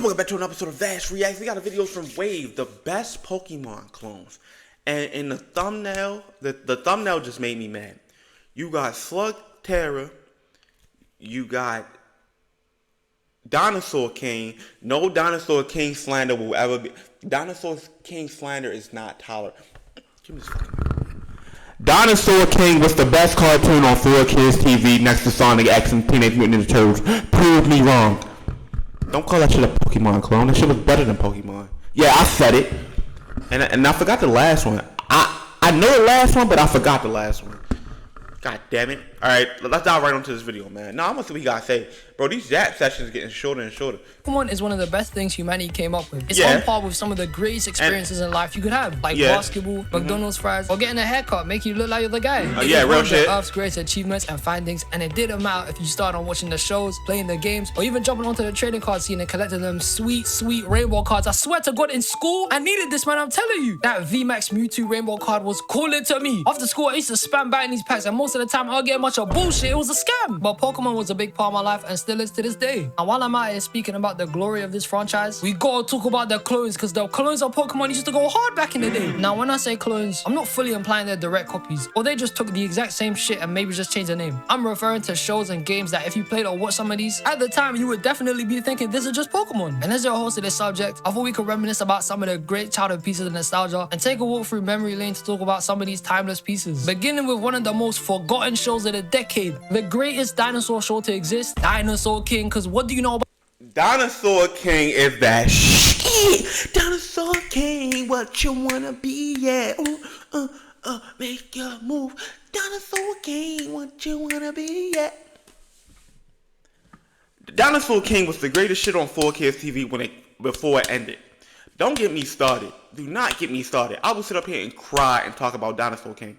Welcome back to another episode of Vass Reacts. We got a video from Wave, the best Pokemon clones. And in the thumbnail, the thumbnail just made me mad. You got Slug Terra, you got Dinosaur King. No Dinosaur King slander will ever be. Dinosaur King slander is not tolerable. Give me this fucking. Dinosaur King was the best cartoon on 4Kids TV next to Sonic X and Teenage Mutant Ninja Turtles. Prove me wrong. Don't call that shit a Pokemon clone. That shit was better than Pokemon. Yeah, I said it. And I forgot the last one. I know the last one, but I forgot the last one. God damn it. Alright, let's dive right into this video, man. No, I'm gonna see what you gotta say. Bro, these Zap sessions are getting shorter and shorter. Pokemon is one of the best things humanity came up with. It's on par with some of the greatest experiences in life you could have. Like basketball, McDonald's fries, or getting a haircut, make you look like you're the guy. Yeah, real shit. Earth's greatest achievements and findings, and it didn't matter if you started on watching the shows, playing the games, or even jumping onto the trading card scene and collecting them sweet, sweet rainbow cards. I swear to God, in school, I needed this, man, I'm telling you. That VMAX Mewtwo rainbow card was calling to me. After school, I used to spam buying these packs, and most of the time, I'll get much of bullshit. It was a scam. But Pokemon was a big part of my life and still is to this day. And while I'm out here speaking about the glory of this franchise, we gotta talk about the clones, because the clones of Pokemon used to go hard back in the day. Now, when I say clones, I'm not fully implying they're direct copies, or they just took the exact same shit and maybe just changed the name. I'm referring to shows and games that if you played or watched some of these, at the time, you would definitely be thinking this is just Pokemon. And as your host of this subject, I thought we could reminisce about some of the great childhood pieces of nostalgia and take a walk through memory lane to talk about some of these timeless pieces. Beginning with one of the most forgotten shows of the decade, the greatest dinosaur show to exist, Dinosaur King, because what do you know about Dinosaur King is that shit. Dinosaur King, what you wanna be, yeah. Make your move. Dinosaur King, what you wanna be, yeah. Dinosaur King was the greatest shit on 4Kids TV before it ended. Don't get me started. Do not get me started. I will sit up here and cry and talk about Dinosaur King.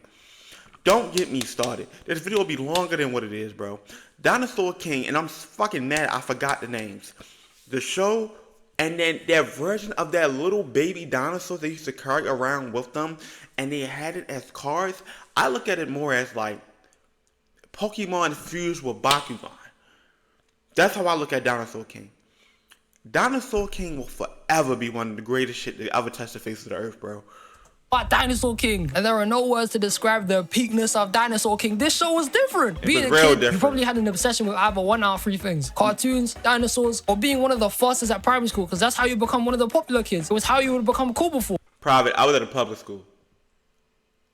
Don't get me started. This video will be longer than what it is, bro. Dinosaur King, and I'm fucking mad I forgot the names. The show, and then their version of that little baby dinosaur they used to carry around with them, and they had it as cards. I look at it more as like Pokemon fused with Bakugan. That's how I look at Dinosaur King. Dinosaur King will forever be one of the greatest shit that ever touched the face of the earth, bro. Dinosaur King, and there are no words to describe the peakness of Dinosaur King. This show was different. Being a kid, you probably had an obsession with either one out of three things: cartoons, dinosaurs, or being one of the fastest at primary school, because that's how you become one of the popular kids. It was how you would become cool before. Private, I was at a public school.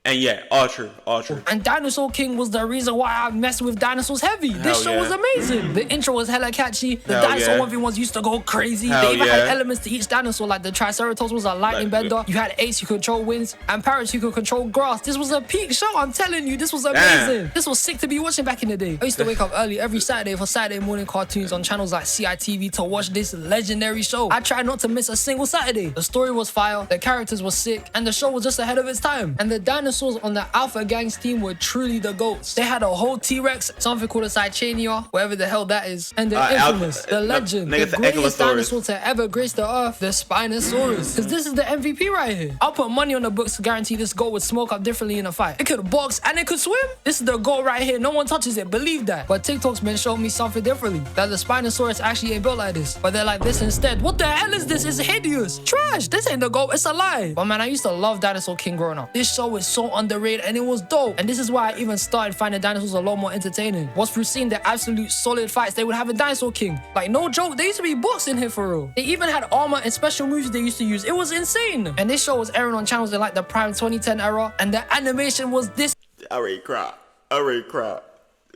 And yeah, all true, all true. And Dinosaur King was the reason why I messed with dinosaurs heavy. This show was amazing. The intro was hella catchy. The dinosaur 1v1s used to go crazy. They even had elements to each dinosaur, like the Triceratops was a lightning bender. You had apes who could control winds, and parrots who could control grass. This was a peak show, I'm telling you. This was amazing. This was sick to be watching back in the day. I used to wake up early every Saturday for Saturday morning cartoons on channels like CITV to watch this legendary show. I tried not to miss a single Saturday. The story was fire, the characters were sick, and the show was just ahead of its time. And the dinosaurs on the Alpha Gang's team were truly the GOATs. They had a whole T-Rex, something called a Cychania, whatever the hell that is, and the infamous, the legend, the greatest dinosaur to ever grace the earth, the Spinosaurus. Because this is the MVP right here. I'll put money on the books to guarantee this GOAT would smoke up differently in a fight. It could box and it could swim. This is the GOAT right here. No one touches it. Believe that. But TikTok's been showing me something differently. That the Spinosaurus actually ain't built like this. But they're like this instead. What the hell is this? It's hideous. Trash. This ain't the GOAT. It's a lie. But man, I used to love Dinosaur King growing up. This show is so underrated and it was dope. And this is why I even started finding dinosaurs a lot more entertaining. Was through seeing the absolute solid fights they would have in Dinosaur King. Like, no joke, they used to be boxing here for real. They even had armor and special moves they used to use. It was insane. And this show was airing on channels in like the prime 2010 era, and the animation was this. I already cried.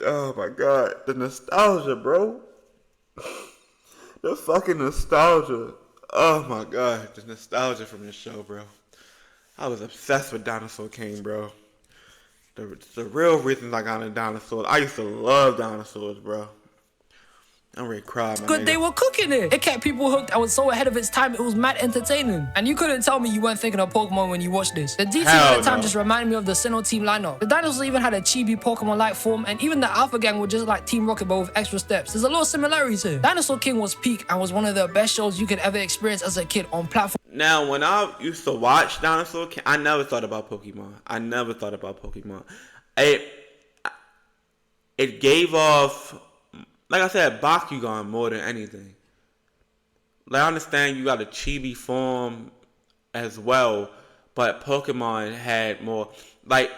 Oh my god. The nostalgia, bro. The fucking nostalgia. Oh my god. The nostalgia from this show, bro. I was obsessed with Dinosaur King, bro. The real reasons I got into dinosaurs. I used to love dinosaurs, bro. I'm ready to cry, man. Good, they were cooking it. It kept people hooked. I was so ahead of its time. It was mad entertaining. And you couldn't tell me you weren't thinking of Pokemon when you watched this. The details at the time just reminded me of the Sinnoh team lineup. The dinosaurs even had a chibi Pokemon-like form, and even the Alpha Gang were just like Team Rocket but with extra steps. There's a lot of similarities here. Dinosaur King was peak and was one of the best shows you could ever experience as a kid on platform. Now, when I used to watch Dinosaur King, I never thought about Pokemon. It gave off, like I said, Bakugan more than anything. I understand you got a chibi form as well, but Pokemon had more. Like,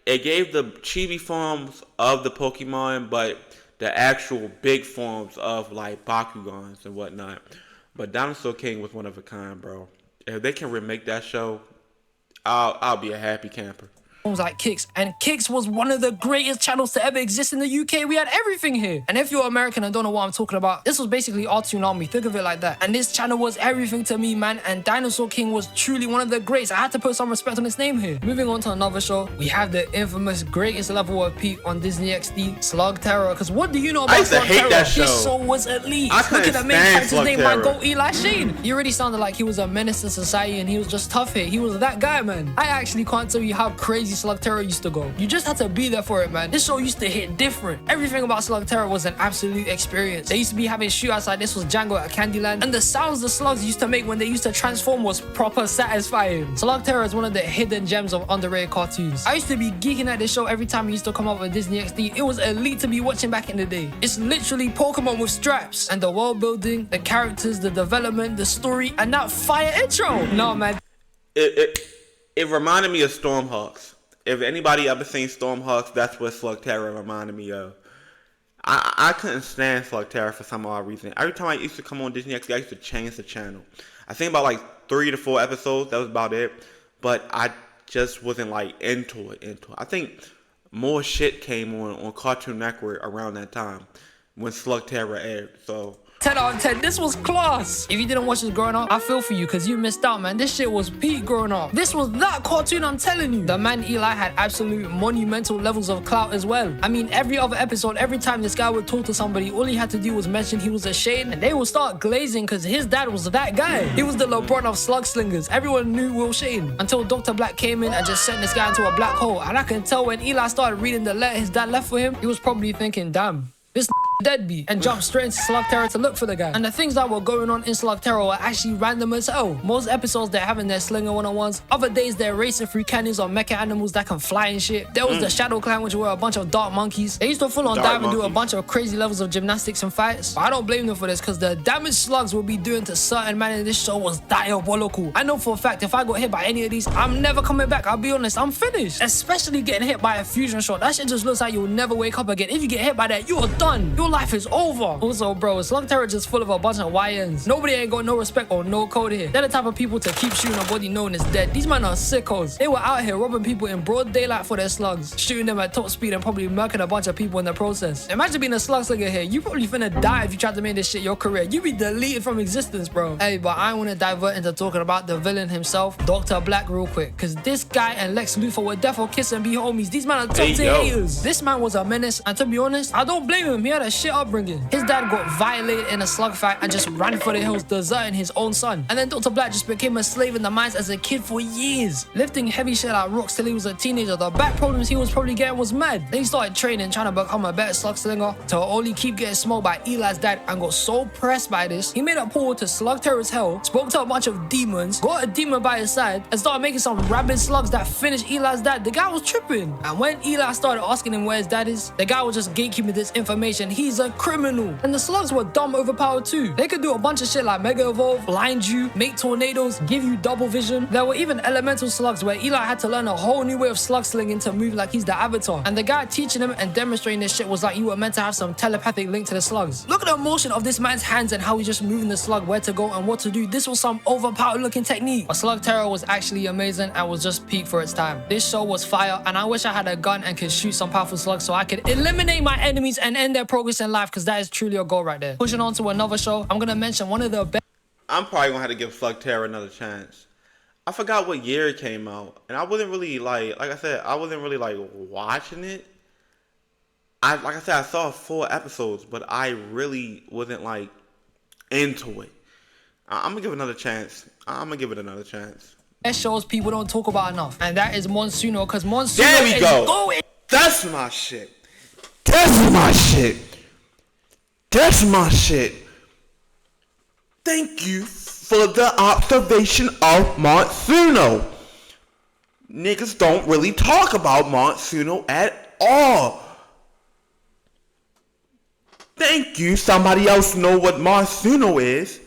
it gave the chibi forms of the Pokemon, but the actual big forms of, like, Bakugans and whatnot. But Dinosaur King was one of a kind, bro. If they can remake that show, I'll be a happy camper. Like Kicks, and Kicks was one of the greatest channels to ever exist in the UK. We had everything here. And if you're American and don't know what I'm talking about, this was basically our tsunami. Think of it like that. And this channel was everything to me, man. And Dinosaur King was truly one of the greats. I had to put some respect on his name here. Moving on to another show, we have the infamous greatest level of peak on Disney XD, Slug Terror. Because what do you know about Slug Terror? That show. This show was elite. Look at the main character's name, man. Go Eli Shane. He already sounded like he was a menace to society, and he was just tough here. He was that guy, man. I actually can't tell you how crazy Slug Terror used to go. You just had to be there for it, man. This show used to hit different. Everything about Slug Terror was an absolute experience. They used to be having shootouts like this was Django at Candyland, and the sounds the slugs used to make when they used to transform was proper satisfying. Slug Terror is one of the hidden gems of underrated cartoons. I used to be geeking at this show every time it used to come up with Disney XD. It was elite to be watching back in the day. It's literally Pokemon with stripes, and the world building, the characters, the development, the story, and that fire intro. No, man. It reminded me of Stormhawks. If anybody ever seen Stormhawks, that's what Slug Terror reminded me of. I couldn't stand Slug Terror for some odd reason. Every time I used to come on Disney XD, I used to change the channel. I think about like 3 to 4 episodes. That was about it. But I just wasn't like into it. I think more shit came on Cartoon Network around that time when Slug Terror aired. So 10 out of 10, this was class. If you didn't watch this growing up, I feel for you because you missed out, man. This shit was peak growing up. This was that cartoon, I'm telling you. The man Eli had absolute monumental levels of clout as well. I mean, every other episode, every time this guy would talk to somebody, all he had to do was mention he was a Shane, and they would start glazing because his dad was that guy. He was the LeBron of slug slingers. Everyone knew Will Shane until Dr. Black came in and just sent this guy into a black hole. And I can tell when Eli started reading the letter his dad left for him, he was probably thinking, damn, this deadbeat, and jumped straight into Slug Terror to look for the guy. And the things that were going on in Slug Terror were actually random as hell. Most episodes they're having their slinger one-on-ones. Other days they're racing through canyons on mecha animals that can fly and shit. There was the Shadow Clan, which were a bunch of dark monkeys. They used to full on dive and do a bunch of crazy levels of gymnastics and fights. But I don't blame them for this because the damage slugs will be doing to certain men in this show was diabolical. I know for a fact if I got hit by any of these, I'm never coming back. I'll be honest, I'm finished. Especially getting hit by a fusion shot. That shit just looks like you'll never wake up again. If you get hit by that, you're done. Your life is over. Also, bro, Slug Terror just full of a bunch of YNs. Nobody ain't got no respect or no code here. They're the type of people to keep shooting a body known as dead. These men are sickos. They were out here robbing people in broad daylight for their slugs, shooting them at top speed and probably murking a bunch of people in the process. Imagine being a slug slinger here. You probably finna die if you tried to make this shit your career. You be deleted from existence, bro. Hey, but I want to divert into talking about the villain himself, Dr. Black, real quick. Because this guy and Lex Luthor were definitely kiss and be homies. These men are top tier haters. This man was a menace, and to be honest, I don't blame him. He had a shit upbringing. His dad got violated in a slug fight and just ran for the hills, deserting his own son. And then Dr. Black just became a slave in the mines as a kid for years, lifting heavy shit like rocks till he was a teenager. The back problems he was probably getting was mad. Then he started training, trying to become a better slug slinger, to only keep getting smoked by Eli's dad, and got so pressed by this, he made a portal to Slug Terror's hell, spoke to a bunch of demons, got a demon by his side, and started making some rabid slugs that finished Eli's dad. The guy was tripping. And when Eli started asking him where his dad is, the guy was just gatekeeping this information. He's a criminal. And the slugs were dumb overpowered too. They could do a bunch of shit like Mega Evolve, blind you, make tornadoes, give you double vision. There were even elemental slugs where Eli had to learn a whole new way of slug slinging to move like he's the Avatar. And the guy teaching him and demonstrating this shit was like you were meant to have some telepathic link to the slugs. Look at the motion of this man's hands and how he's just moving the slug, where to go and what to do. This was some overpowered looking technique. But Slug Terror was actually amazing and was just peak for its time. This show was fire, and I wish I had a gun and could shoot some powerful slugs so I could eliminate my enemies and end their progress in life, because that is truly a goal right there. Pushing on to another show, I'm gonna mention one of the best. I'm probably gonna have to give Slug Terror another chance. I forgot what year it came out, and I wasn't really like I said, I wasn't really like watching it. Like I said, I saw 4 episodes, but I really wasn't like into it. I'm gonna give it another chance. Best shows people don't talk about enough, and that is Monsuno, because Monsuno there we is go. Going. That's my shit. That's my shit. That's my shit. Thank you for the observation of Monsuno. Niggas don't really talk about Monsuno at all. Thank you. Somebody else know what Monsuno is.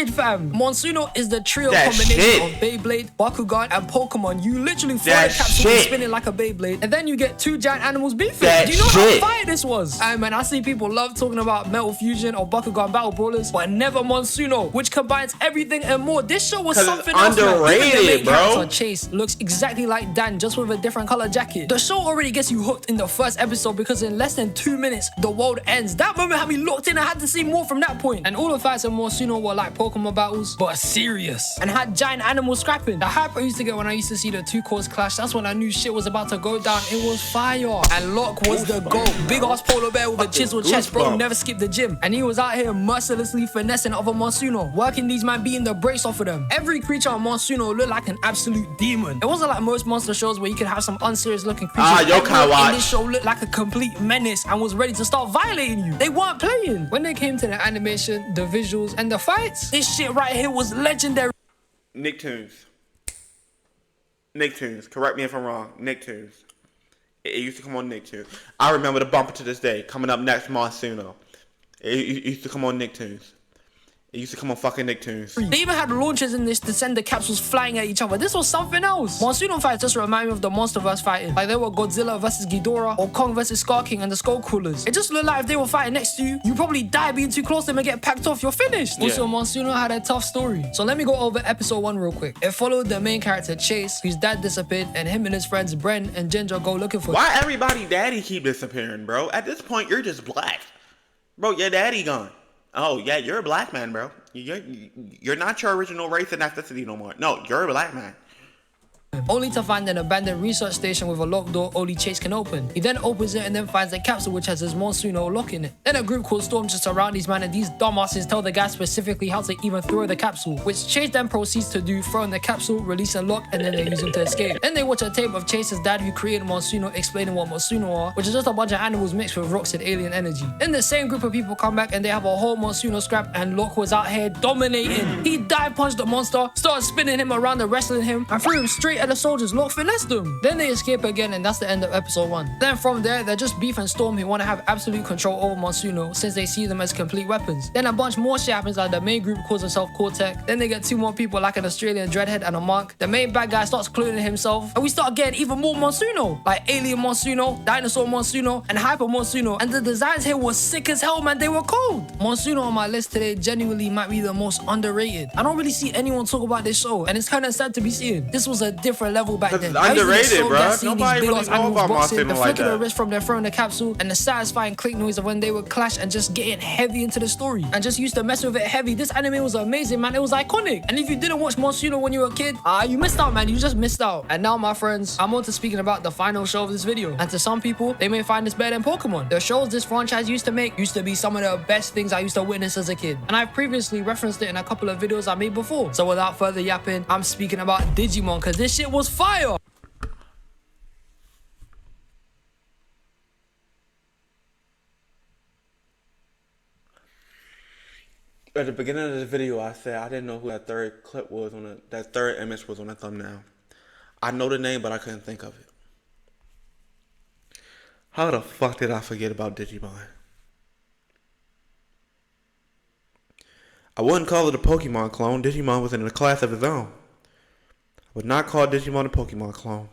Fam, Monsuno is the trio combination of Beyblade, Bakugan, and Pokemon. You literally throw the capsule and spin it like a Beyblade, and then you get two giant animals beefing. Do you know how fire this was? Man, I see people love talking about Metal Fusion or Bakugan Battle Brawlers, but never Monsuno, which combines everything and more. This show was something else, underrated, bro. Chase looks exactly like Dan, just with a different color jacket. The show already gets you hooked in the first episode because in less than 2 minutes, the world ends. That moment had me locked in. I had to see more from that point. And all the fights in Monsuno were like Pokemon battles, but serious, and had giant animals scrapping. The hype I used to get when I used to see the two cores clash, that's when I knew shit was about to go down. It was fire. And Locke was the GOAT. Big ass polar bear with a chiseled chest, bro. Never skipped the gym. And he was out here mercilessly finessing other Monsuno, working these man beating the brace off of them. Every creature on Monsuno looked like an absolute demon. It wasn't like most monster shows where you could have some unserious looking creatures. Everyone in this show looked like a complete menace and was ready to start violating you. They weren't playing. When they came to the animation, the visuals, and the fights, this shit right here was legendary. Nicktoons. Correct me if I'm wrong. Nicktoons. It used to come on Nicktoons. I remember the bumper to this day. Coming up next, Monsuno. It used to come on Nicktoons. It used to come on fucking Nicktoons. They even had launchers in this to send the capsules flying at each other. This was something else. Monsuno fights just remind me of the MonsterVerse fighting. Like they were Godzilla versus Ghidorah or Kong versus Scar King and the Skull Crawlers. It just looked like if they were fighting next to you, you probably die being too close to them and get packed off. You're finished. Also, Monsuno had a tough story. So let me go over episode 1 real quick. It followed the main character Chase, whose dad disappeared, and him and his friends Bren and Ginger go looking for him. Why everybody daddy keep disappearing, bro? At this point, you're just black. Bro, your daddy gone. Oh, yeah, you're a black man, bro. You're not your original race and ethnicity no more. No, you're a black man. Only to find an abandoned research station with a locked door only Chase can open. He then opens it and then finds a capsule which has his Monsuno lock in it. Then a group called Storm just surround these men and these dumbasses tell the guys specifically how to even throw the capsule, which Chase then proceeds to do, throwing the capsule, release a lock, and then they use him to escape. Then they watch a tape of Chase's dad who created Monsuno explaining what Monsuno are, which is just a bunch of animals mixed with rocks and alien energy. Then the same group of people come back and they have a whole Monsuno scrap and Locke was out here dominating. He dive punched the monster, started spinning him around and wrestling him, and threw him straight at the soldiers. Locke finessed them. Then they escape again and that's the end of episode 1. Then from there, they're just Beef and Storm who want to have absolute control over Monsuno since they see them as complete weapons. Then a bunch more shit happens, like the main group calls themselves Cortec. Then they get 2 more people like an Australian Dreadhead and a monk. The main bad guy starts cloning himself and we start getting even more Monsuno, like Alien Monsuno, Dinosaur Monsuno, and Hyper Monsuno. And the designs here were sick as hell, man. They were cold. Monsuno on my list today genuinely might be the most underrated. I don't really see anyone talk about this show and it's kind of sad to be seeing. This was a different level back then. Underrated, bro. Nobody really know about boxing, the like flick of the wrist from their throwing the capsule, and the satisfying click noise of when they would clash and just getting heavy into the story. And just used to mess with it heavy. This anime was amazing, man. It was iconic. And if you didn't watch Monsuno when you were a kid, you missed out, man. You just missed out. And now, my friends, I'm on to speaking about the final show of this video. And to some people, they may find this better than Pokemon. The shows this franchise used to make used to be some of the best things I used to witness as a kid. And I've previously referenced it in a couple of videos I made before. So without further yapping, I'm speaking about Digimon, because this shit was fire. At the beginning of this video, I said I didn't know who that third clip was that third image was on the thumbnail. I know the name, but I couldn't think of it. How the fuck did I forget about Digimon? I wouldn't call it a Pokemon clone. Digimon was in a class of its own. I would not call Digimon a Pokemon clone.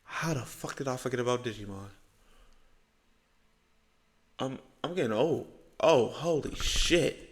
How the fuck did I forget about Digimon? I'm getting old. Oh, holy shit.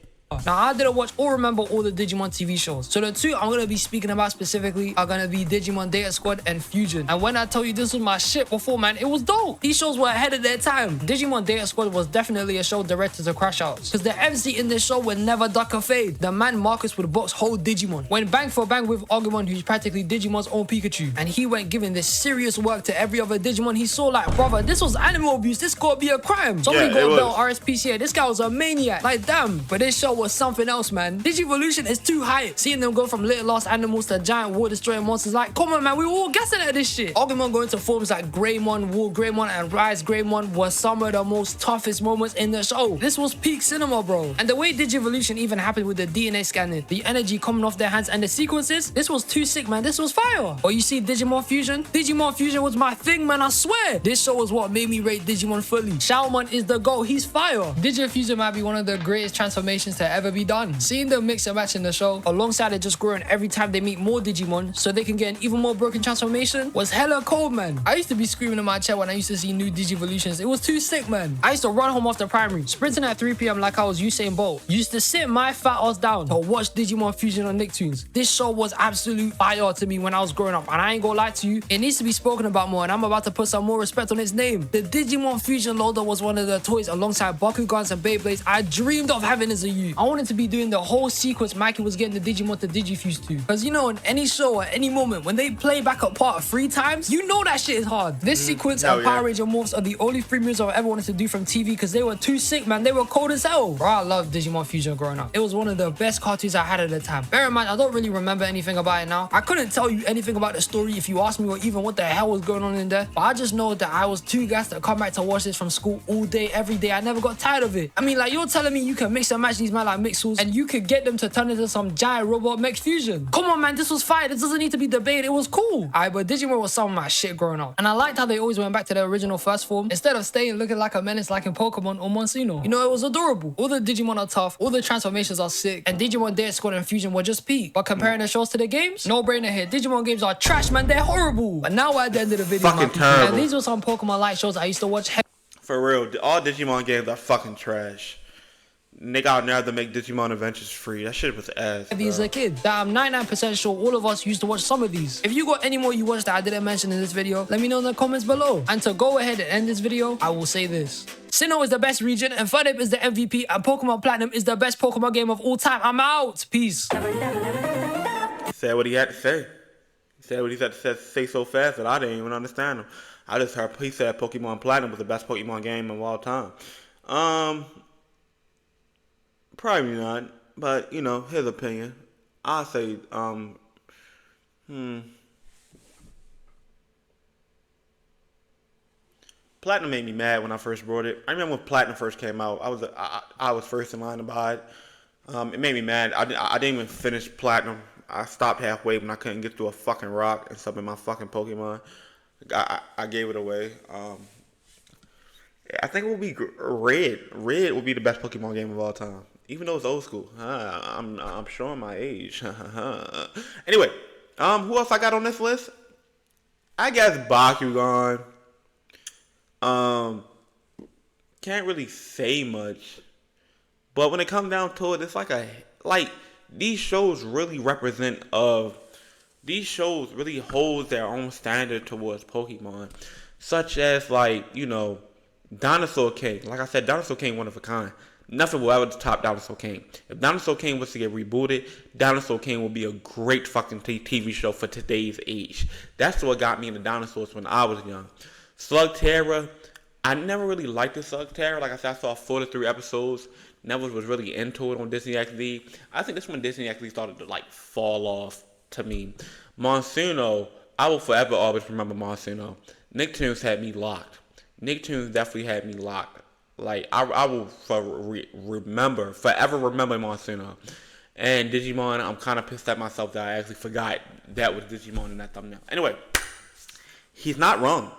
Now, I didn't watch or remember all the Digimon TV shows. So the 2 I'm going to be speaking about specifically are going to be Digimon Data Squad and Fusion. And when I tell you this was my shit before, man, it was dope. These shows were ahead of their time. Digimon Data Squad was definitely a show directed to crash outs, because the MC in this show would never duck a fade. The man Marcus would box whole Digimon, went bang for bang with Agumon, who's practically Digimon's own Pikachu. And he went giving this serious work to every other Digimon he saw. Like, brother, this was animal abuse. This gotta be a crime. Somebody go bell RSPCA. This guy was a maniac. Like, damn. But this show was something else, man. Digivolution is too high. Seeing them go from little lost animals to giant war destroying monsters, like, come on, man, we were all guessing at this shit. Agumon going to forms like Greymon, War Greymon, and Rise Greymon was some of the most toughest moments in the show. This was peak cinema, bro. And the way Digivolution even happened with the DNA scanning, the energy coming off their hands, and the sequences, this was too sick, man. This was fire. Or you see Digimon Fusion? Digimon Fusion was my thing, man, I swear. This show was what made me rate Digimon fully. Shaomon is the GOAT. He's fire. Digifusion might be one of the greatest transformations to to ever be done. Seeing them mix and match in the show, alongside it just growing every time they meet more Digimon so they can get an even more broken transformation, was hella cold, man. I used to be screaming in my chair when I used to see new Digivolutions. It was too sick, man. I used to run home after primary, sprinting at 3 p.m. like I was Usain Bolt. Used to sit my fat ass down to watch Digimon Fusion on Nicktoons. This show was absolute fire to me when I was growing up, and I ain't gonna lie to you, it needs to be spoken about more, and I'm about to put some more respect on its name. The Digimon Fusion loader was one of the toys alongside Bakugans and Beyblades I dreamed of having as a youth. I wanted to be doing the whole sequence Mikey was getting the Digimon to Digifuse to. Because you know, in any show at any moment, when they play back up part 3 times, you know that shit is hard. This sequence and Power Ranger morphs are the only 3 moves I've ever wanted to do from TV because they were too sick, man. They were cold as hell. Bro, I loved Digimon Fusion growing up. It was one of the best cartoons I had at the time. Bear in mind, I don't really remember anything about it now. I couldn't tell you anything about the story if you asked me or even what the hell was going on in there. But I just know that I was too gassed to come back to watch this from school all day, every day. I never got tired of it. I mean, like, you're telling me you can mix and match these man like Mixels and you could get them to turn into some giant robot mech fusion. Come on, man, this was fire. This doesn't need to be debated. It was cool. Alright, but Digimon was some of my shit growing up. And I liked how they always went back to their original first form instead of staying looking like a menace like in Pokemon or Monsuno. You know, it was adorable. All the Digimon are tough, all the transformations are sick, and Digimon Dance Squad and Fusion were just peak. But comparing the shows to the games, no brainer here. Digimon games are trash, man. They're horrible. But now we're at the end of the video, fucking terrible. And these were some Pokemon Light shows I used to watch. For real, all Digimon games are fucking trash. They got now to make Digimon Adventures free. That shit was ass. As a kid, that I'm 99% sure all of us used to watch some of these. If you got any more you watched that I didn't mention in this video, let me know in the comments below. And to go ahead and end this video, I will say this. Sinnoh is the best region, and Fudip is the MVP, and Pokemon Platinum is the best Pokemon game of all time. I'm out. Peace. He said what he had to say. He said what he had to say so fast that I didn't even understand him. I just heard he said Pokemon Platinum was the best Pokemon game of all time. Probably not, but you know, his opinion. I'll say, Platinum made me mad when I first bought it. I remember when Platinum first came out. I was first in line to buy it. It made me mad. I didn't even finish Platinum. I stopped halfway when I couldn't get through a fucking rock and some of my fucking Pokemon. I gave it away. I think it will be Red. Red will be the best Pokemon game of all time. Even though it's old school. I'm showing my age. Anyway, who else I got on this list? I guess Bakugan. Can't really say much. But when it comes down to it, it's like these shows really represent these shows really hold their own standard towards Pokemon. Such as, like, you know, Dinosaur King. Like I said, Dinosaur King one of a kind. Nothing will ever top Dinosaur King. If Dinosaur King was to get rebooted, Dinosaur King will be a great fucking TV show for today's age. That's what got me into dinosaurs when I was young. Slugterra, I never really liked the Slugterra. Like I said, I saw 4 to 3 episodes. Never was really into it on Disney XD. I think that's when Disney XD started to like fall off to me. Monsuno, I will forever always remember Monsuno. Nicktoons had me locked. Nicktoons definitely had me locked. Like, I will forever remember Monsuno. And Digimon, I'm kind of pissed at myself that I actually forgot that was Digimon in that thumbnail. Anyway, he's not wrong.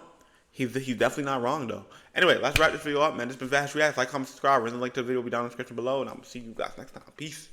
He's definitely not wrong, though. Anyway, let's wrap this video up, man. This has been Vass Reacts. Like, comment, subscribe. There's a link to the video will be down in the description below. And I'm going to see you guys next time. Peace.